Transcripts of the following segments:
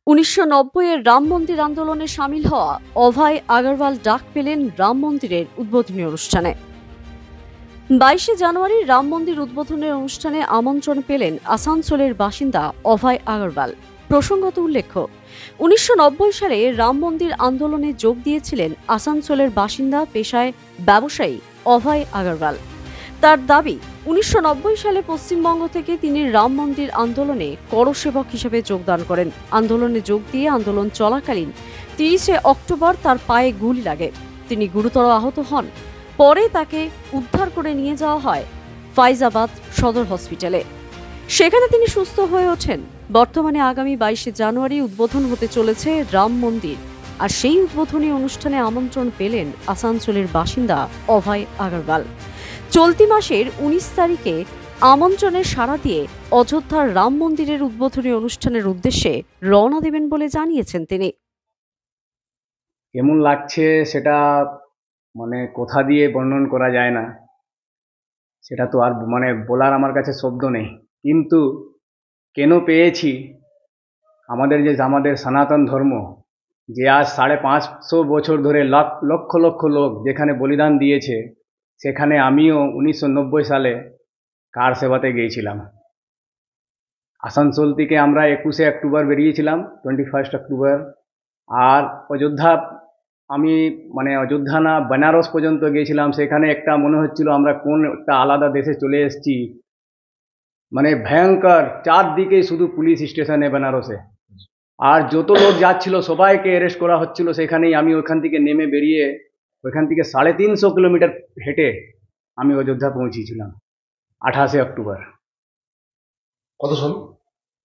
১৯৯০-এর রাম মন্দির আন্দোলনে সামিল হওয়া অভয় আগরওয়াল ডাক পেলেন রাম মন্দিরের উদ্বোধনী অনুষ্ঠানে। ২২শে জানুয়ারি রাম মন্দির উদ্বোধনের অনুষ্ঠানে আমন্ত্রণ পেলেন আসানসোলের বাসিন্দা অভয় আগরওয়াল। প্রসঙ্গত উল্লেখ্য, ১৯৯০ সালে রাম মন্দির আন্দোলনে যোগ দিয়েছিলেন আসানসোলের বাসিন্দা পেশায় ব্যবসায়ী অভয় আগরওয়াল। তার দাবি, ১৯৯০ সালে পশ্চিমবঙ্গ থেকে তিনি রাম মন্দির আন্দোলনে করসেবক হিসেবে যোগদান করেন। আন্দোলনে যোগ দিয়ে আন্দোলন চলাকালীন ৩০শে অক্টোবর তার পায়ে গুলি লাগে। তিনি গুরুতর আহত হন। পরে তাকে উদ্ধার করে নিয়ে যাওয়া হয় ফাইজাবাদ সদর হসপিটালে। সেখানে তিনি সুস্থ হয়ে ওঠেন। বর্তমানে আগামী ২২শে জানুয়ারি উদ্বোধন হতে চলেছে রাম মন্দির, আর সেই উদ্বোধনী অনুষ্ঠানে আমন্ত্রণ পেলেন আসানসোলের বাসিন্দা অভয় আগরওয়াল। চলতি মাসের ১৯ তারিখে আমন্ত্রণে সাড়া দিয়ে অযোধ্যার রাম মন্দিরের উদ্বোধনী অনুষ্ঠানের উদ্দেশ্যে রওনা দেবেন বলে জানিয়েছেন তিনি। কেমন লাগছে সেটা কোথা দিয়ে বর্ণন করা যায় না, সেটা তো আর বলার আমার কাছে শব্দ নেই। কিন্তু কেন পেয়েছি, আমাদের সনাতন ধর্ম, যে আজ ৫৫০ বছর ধরে লক্ষ লক্ষ লোক যেখানে বলিদান দিয়েছে, সেখানে আমিও ১৯৯০ সালে কার সেবাতে গিয়েছিলাম। আসানসোল থেকে আমরা ২১শে অক্টোবর বেরিয়েছিলাম, 21 অক্টোবর। আর অযোধ্যা, আমি অযোধ্যা না বেনারস পর্যন্ত গিয়েছিলাম। সেখানে একটা মনে হচ্ছিল আমরা কোন একটা আলাদা দেশে চলে এসেছি। ভয়ঙ্কর, চারদিকে শুধু পুলিশ স্টেশনে বেনারসে। আর যত লোক যাচ্ছিল সবাইকে অ্যারেস্ট করা হচ্ছিল। সেখানেই আমি ওখান থেকে নেমে বেরিয়ে ওইখান থেকে ৩৫০ কিলোমিটার হেঁটে আমি অযোধ্যা পৌঁছেছিলাম ২৮শে অক্টোবর। কত সাল?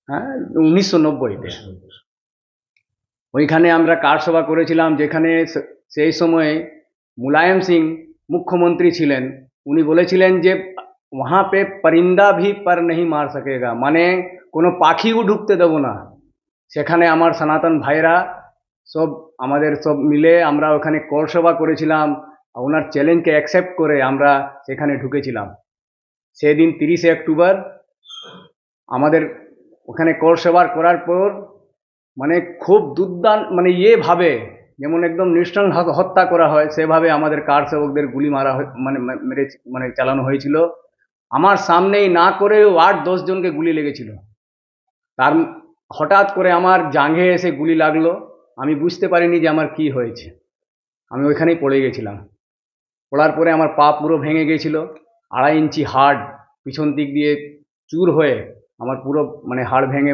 হ্যাঁ, ১৯৯০-তে। ওইখানে আমরা কার সভা করেছিলাম, যেখানে সেই সময়ে মুলায়ম সিং মুখ্যমন্ত্রী ছিলেন। উনি বলেছিলেন যে ওহা পে পরিন্দা ভি পর नहीं মার সকেগা, কোনো পাখিও ঢুকতে দেবো না। সেখানে আমার সনাতন ভাইরা আমাদের সব মিলে আমরা ওখানে কর সভা করেছিলাম। ওনার চ্যালেঞ্জকে অ্যাকসেপ্ট করে আমরা সেখানে ঢুকেছিলাম। সেদিন ৩০শে অক্টোবর আমাদের ওখানে কর সভা করার পর খুব দুর্দান্ত ভাবে, যেমন একদম নৃশংস হত্যা করা হয় সেভাবে আমাদের কার সেবকদের গুলি মারা মেরে চালানো হয়েছিল। আমার সামনেই না করেও ৮-১০ জনকে গুলি লেগেছিল। তার হঠাৎ করে আমার জাঙ্ঘে এসে গুলি লাগলো। আমি বুঝতে পারিনি যে আমার কি হয়েছে। আমি ওইখানেই পড়ে গেছিলাম। পড়ার পরে আমার পা পুরো ভেঙে গিয়েছিল। ২.৫ ইঞ্চি হাড় পিছন দিক দিয়ে চুর হয়ে আমার পুরো হাড় ভেঙে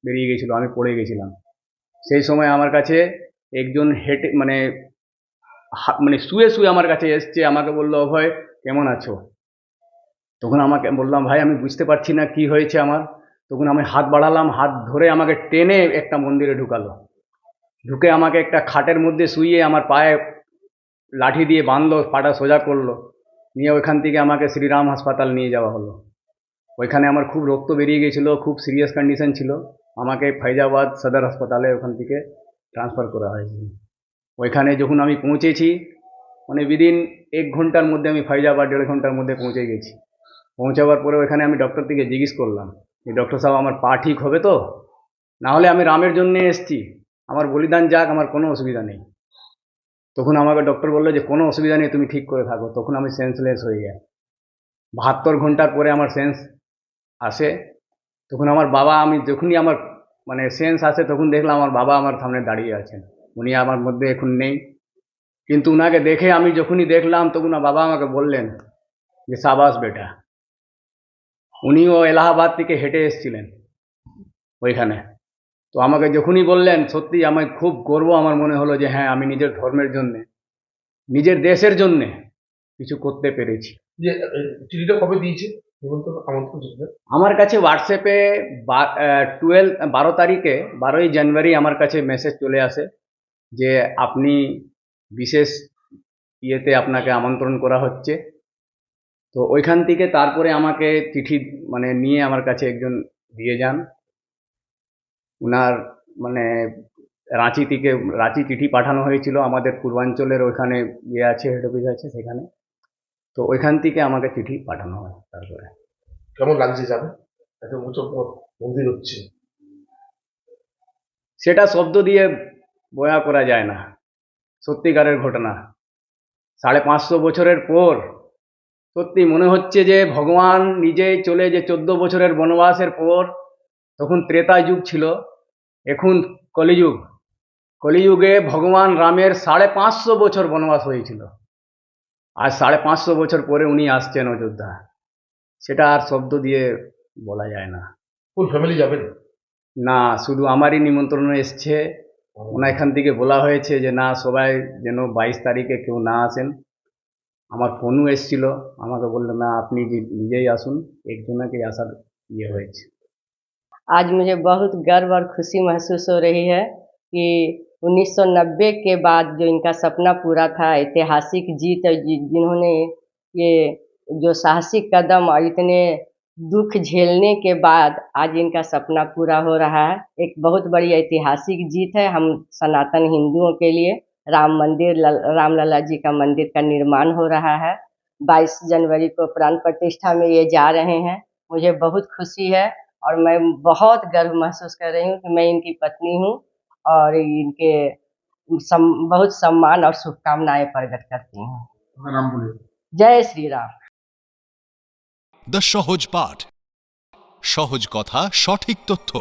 বেরিয়ে গেছিলো। আমি পড়ে গেছিলাম। সেই সময় আমার কাছে একজন হেঁটে শুয়ে শুয়ে আমার কাছে এসছে। আমাকে বললো, অভয় কেমন আছো? তখন আমাকে বললাম, ভাই আমি বুঝতে পারছি না কি হয়েছে আমার। তখন আমি হাত বাড়ালাম, হাত ধরে আমাকে টেনে একটা মন্দিরে ঢুকালো। ঢুকে আমাকে একটা খাটের মধ্যে শুইয়ে আমার পায়ে লাঠি দিয়ে বাঁধলো, পাটা সোজা করলো। নিয়ে ওইখান থেকে আমাকে শ্রীরাম হাসপাতাল নিয়ে যাওয়া হলো। ওইখানে আমার খুব রক্ত বেরিয়ে গেছিলো, খুব সিরিয়াস কন্ডিশন ছিল। আমাকে ফাইজাবাদ সদর হাসপাতালে ওখান থেকে ট্রান্সফার করা হয়েছিল। ওইখানে যখন আমি পৌঁছেছি, উইদিন ১ ঘন্টার মধ্যে আমি ফাইজাবাদ ১.৫ ঘন্টার মধ্যে পৌঁছে গেছি। পৌঁছাবার পরে ওখানে আমি ডক্টর থেকে জিজ্ঞেস করলাম যে, ডক্টর সাহেব আমার পা ঠিক হবে তো? না হলে আমি রামের জন্যে এসেছি, আমার বলিদান যাক, আমার কোনো অসুবিধা নেই। তখন আমাকে ডক্টর বললো যে কোনো অসুবিধা নেই, তুমি ঠিক করে থাকো। তখন আমি সেন্সলেস হয়ে যাই। ৭২ ঘন্টার পরে আমার সেন্স আসে। তখন আমার বাবা, আমি যখনই আমার সেন্স আসে তখন দেখলাম আমার বাবা আমার সামনে দাঁড়িয়ে আছেন। উনি আমার মধ্যে এখন নেই, কিন্তু উনাকে দেখে আমি যখনই দেখলাম তখন বাবা আমাকে বললেন যে সাবাস বেটা। উনিও এলাহাবাদ থেকে হেঁটে এসেছিলেন ওইখানে। তো আমাকে যখনই বললেন, সত্যি আমার খুব গর্ব আমার মনে হলো যে হ্যাঁ, আমি নিজের ধর্মের জন্যে, নিজের দেশের জন্যে কিছু করতে পেরেছি। যে চিঠিটা কবে দিয়েছে আমন্ত্রণ? আমার কাছে হোয়াটসঅ্যাপে 12 তারিখে 12ই জানুয়ারি আমার কাছে মেসেজ চলে আসে যে আপনি বিশেষ ইয়েতে আপনাকে আমন্ত্রণ করা হচ্ছে। তো ওইখান থেকে তারপরে আমাকে চিঠি নিয়ে আমার কাছে একজন দিয়ে যান। উনার রাঁচি চিঠি পাঠানো হয়েছিল আমাদের পূর্বাঞ্চলের ওইখানে ইয়ে আছে, হেড অফিস আছে সেখানে। তো ওইখান থেকে আমাকে চিঠি পাঠানো হয়। তারপরে কেমন লাগছে যাবে? এত উঁচু মন্দির হচ্ছে। সেটা শব্দ দিয়ে বয়া করা যায় না। সত্যিকারের ঘটনা। 550 বছরের পর সত্যি মনে হচ্ছে যে ভগবান নিজেই চলে, যে 14 বছরের বনবাসের পর, তখন ত্রেতা যুগ ছিল, এখন কলিযুগ। কলিযুগে ভগবান রামের 550 বছর বনবাস হয়েছিল, আর 550 বছর পরে উনি আসছেন অযোধ্যা। সেটা আর শব্দ দিয়ে বলা যায় না। ফুল ফ্যামিলি যাবেন? না, শুধু আমারই নিমন্ত্রণ এসছে। ওনা এখান থেকে বলা হয়েছে যে না, সবাই যেন 22 তারিখে কেউ না আসেন। আমার ফোনও এসছিল, আমাকে বললো না, আপনি নিজেই আসুন, একজনকেই আসার ইয়ে হয়েছে। आज मुझे बहुत गर्व और खुशी महसूस हो रही है कि 1990 के बाद जो इनका सपना पूरा था, ऐतिहासिक जीत, जिन्होंने ये जो साहसिक कदम और इतने दुख झेलने के बाद आज इनका सपना पूरा हो रहा है। एक बहुत बड़ी ऐतिहासिक जीत है हम सनातन हिंदुओं के लिए। रामलला जी का मंदिर का निर्माण हो रहा है। 22 जनवरी को प्राण प्रतिष्ठा में ये जा रहे हैं। मुझे बहुत खुशी है और मैं बहुत गर्व महसूस कर रही हूँ कि मैं इनकी पत्नी हूँ और इनके बहुत सम्मान और शुभकामनाएं प्रकट करती हूँ। আপনার নাম বলে। जय श्री राम। দ্য সহজ পাঠ, সহজ কথা, সঠিক তথ্য।